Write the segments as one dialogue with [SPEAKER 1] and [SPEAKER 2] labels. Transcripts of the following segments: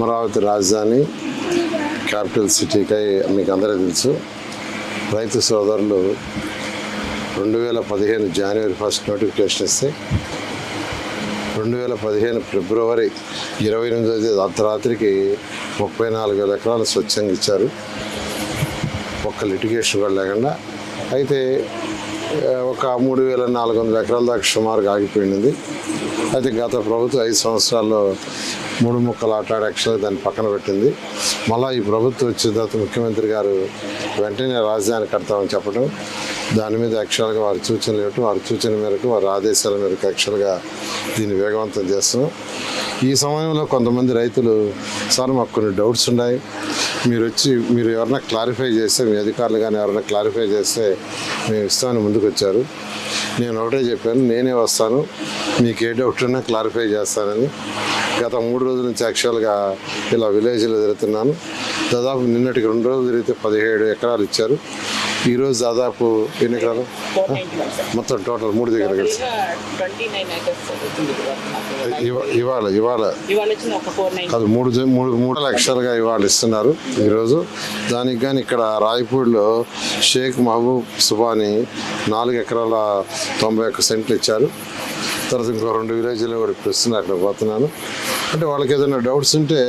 [SPEAKER 1] అమరావతి రాజధాని క్యాపిటల్ సిటీకై మీకు అందరికీ తెలుసు. రైతు సోదరులు 2015 జనవరి 1 నోటిఫికేషన్ ఇస్తే 2015 ఫిబ్రవరి 28 అర్ధరాత్రికి 34,000 ఎకరాలు స్వచ్ఛంగా ఇచ్చారు, ఒక్క లిటిగేషన్ కూడా లేకుండా. అయితే ఒక 3,400 ఎకరాల దాకా సుమారుగా ఆగిపోయింది. అయితే గత ప్రభుత్వం 5 సంవత్సరాల్లో 3 ముక్కలు ఆటాడి యాక్చువల్గా దాన్ని పక్కన పెట్టింది. మళ్ళీ ఈ ప్రభుత్వం వచ్చిన తర్వాత ముఖ్యమంత్రి గారు వెంటనే రాజధాని కడతామని చెప్పడం, దాని మీద యాక్చువల్గా వారి సూచనలు ఇవ్వటం, వారి సూచన మేరకు వారి ఆదేశాల మేరకు యాక్చువల్గా దీన్ని వేగవంతం చేస్తున్నాం. ఈ సమయంలో కొంతమంది రైతులు, సార్ మాకు కొన్ని డౌట్స్ ఉన్నాయి, మీరు ఎవరైనా క్లారిఫై చేస్తే, మీ అధికారులు కానీ ఎవరైనా క్లారిఫై చేస్తే మేము ఇస్తామని ముందుకు వచ్చారు. నేను ఒకటే చెప్పాను, నేనే వస్తాను, మీకు ఏ డౌట్ ఉన్నా క్లారిఫై చేస్తానని. గత 3 రోజుల నుంచి యాక్చువల్గా ఇలా విలేజ్లో తిరుగుతున్నాను. దాదాపు నిన్నటికి 2 రోజులు తిరిగితే 17 ఎకరాలు ఇచ్చారు. ఈరోజు దాదాపు ఎన్ని ఎకరాలు మొత్తం టోటల్ 3 దగ్గర కలిసి ఇవాళ అది 3 లక్షలుగా ఇవాళ ఇస్తున్నారు ఈరోజు. దానికి కానీ ఇక్కడ రాయపూడిలో షేక్ మహబూబ్ సుబాని 4 ఎకరాల 91 సెంట్లు ఇచ్చారు. తర్వాత ఇంకో 2 విలేజ్లో కూడా ఇప్పుడు ఇస్తున్నారు, అక్కడ పోతున్నాను. అంటే వాళ్ళకి ఏదైనా డౌట్స్ ఉంటే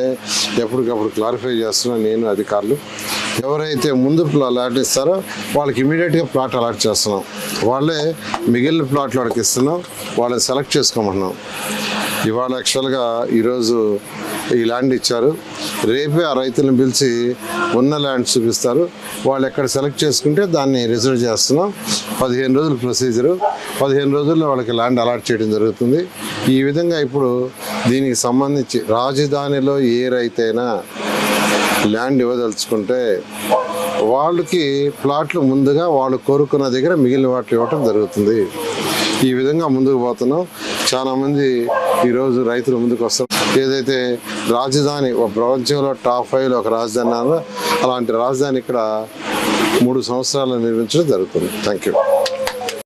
[SPEAKER 1] ఎప్పటికప్పుడు క్లారిఫై చేస్తున్నాను నేను, అధికారులు. ఎవరైతే ముందు ప్లాట్ ఇస్తారో వాళ్ళకి ఇమీడియట్గా ప్లాట్ అలాట్ చేస్తున్నాం. వాళ్ళే మిగిలిన ప్లాట్లు వాళ్ళకి ఇస్తున్నాం, వాళ్ళని సెలెక్ట్ చేసుకోమంటున్నాం. ఇవాళ యాక్చువల్గా ఈరోజు ఈ ల్యాండ్ ఇచ్చారు, రేపే ఆ రైతులను పిలిచి ఉన్న ల్యాండ్ చూపిస్తారు. వాళ్ళు ఎక్కడ సెలెక్ట్ చేసుకుంటే దాన్ని రిజర్వ్ చేస్తున్నాం. 15 రోజుల ప్రొసీజరు, 15 రోజుల్లో వాళ్ళకి ల్యాండ్ అలాట్ చేయడం జరుగుతుంది. ఈ విధంగా ఇప్పుడు దీనికి సంబంధించి రాజధానిలో ఏ రైతైనా ల్యాండ్ ఇవ్వదలుచుకుంటే వాళ్ళకి ప్లాట్లు ముందుగా వాళ్ళు కోరుకున్న దగ్గర మిగిలిన వాటిని ఇవ్వటం జరుగుతుంది. ఈ విధంగా ముందుకు పోతున్నాం. చాలామంది ఈరోజు రైతులు ముందుకు వస్తారు. ఏదైతే రాజధాని ప్రపంచంలో టాప్ 5లో ఒక రాజధాని, అలాంటి రాజధాని ఇక్కడ 3 సంవత్సరాలు నిర్మించడం జరుగుతుంది. Thank you.